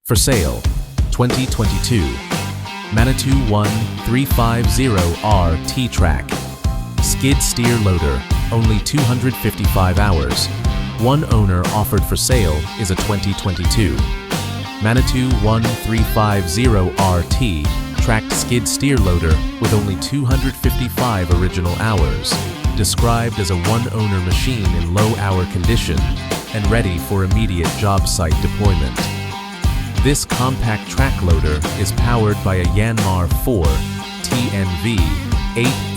For sale, 2022 Manitou 1350Rt track. Skid steer loader, only 255 hours. One owner offered for sale is a 2022 Manitou 1350Rt tracked skid steer loader with only 255 original hours. Described as a one-owner machine in low-hour condition and ready for immediate job site deployment. This compact track loader is powered by a Yanmar 4 TNV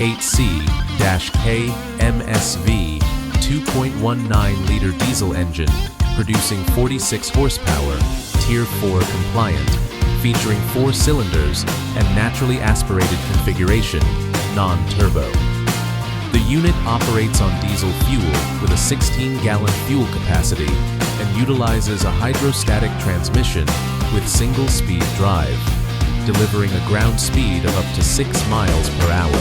88C-K MSV 2.19-liter diesel engine producing 46 horsepower, Tier 4 compliant, featuring 4 cylinders and naturally aspirated configuration, non-turbo. The unit operates on diesel fuel with a 16-gallon fuel capacity and utilizes a hydrostatic transmission with single-speed drive, delivering a ground speed of up to 6 miles per hour.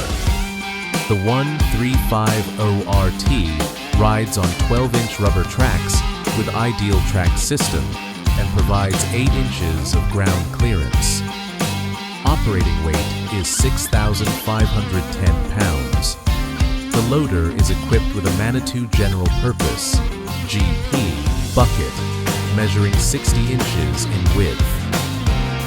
The 1350Rt rides on 12-inch rubber tracks with IdealTrax system and provides 8 inches of ground clearance. Operating weight is 6,510 pounds. The loader is equipped with a Manitou General Purpose GP bucket measuring 60 inches in width.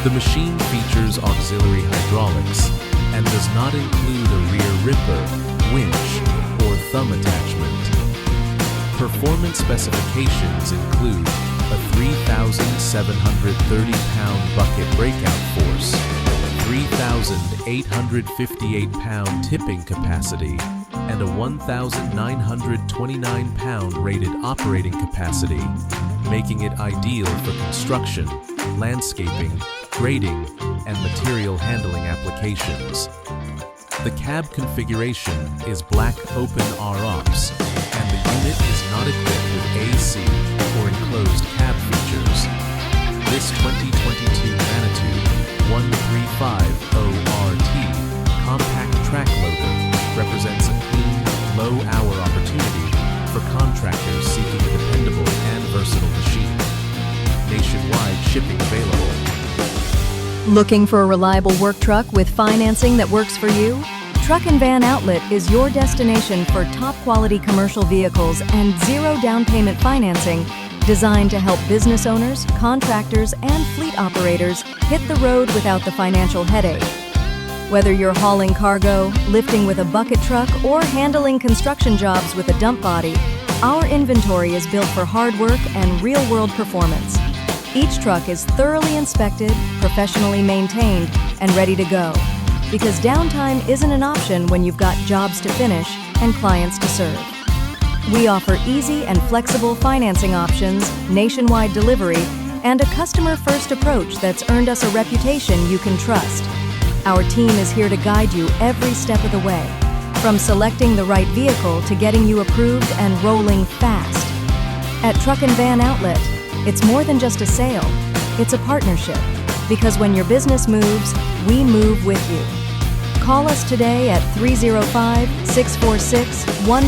The machine features auxiliary hydraulics and does not include a rear ripper, winch, or thumb attachment. Performance specifications include a 3,730-pound bucket breakout force, 3,858-pound tipping capacity, and a 1,929-pound rated operating capacity, making it ideal for construction, landscaping, grading, and material handling applications. The cab configuration is black open ROPS, and the unit is not equipped with AC or enclosed cab features. This 2022 Manitou 1350Rt compact track loader represents a clean, low-hour opportunity for contractors seeking a dependable and versatile machine. Nationwide shipping available. Looking for a reliable work truck with financing that works for you? Truck and Van Outlet is your destination for top-quality commercial vehicles and zero down payment financing designed to help business owners, contractors, and fleet operators hit the road without the financial headache. Whether you're hauling cargo, lifting with a bucket truck, or handling construction jobs with a dump body, our inventory is built for hard work and real-world performance. Each truck is thoroughly inspected, professionally maintained, and ready to go. Because downtime isn't an option when you've got jobs to finish and clients to serve. We offer easy and flexible financing options, nationwide delivery, and a customer-first approach that's earned us a reputation you can trust. Our team is here to guide you every step of the way, from selecting the right vehicle to getting you approved and rolling fast. At Truck and Van Outlet, it's more than just a sale, it's a partnership, because when your business moves, we move with you. Call us today at 305-646-19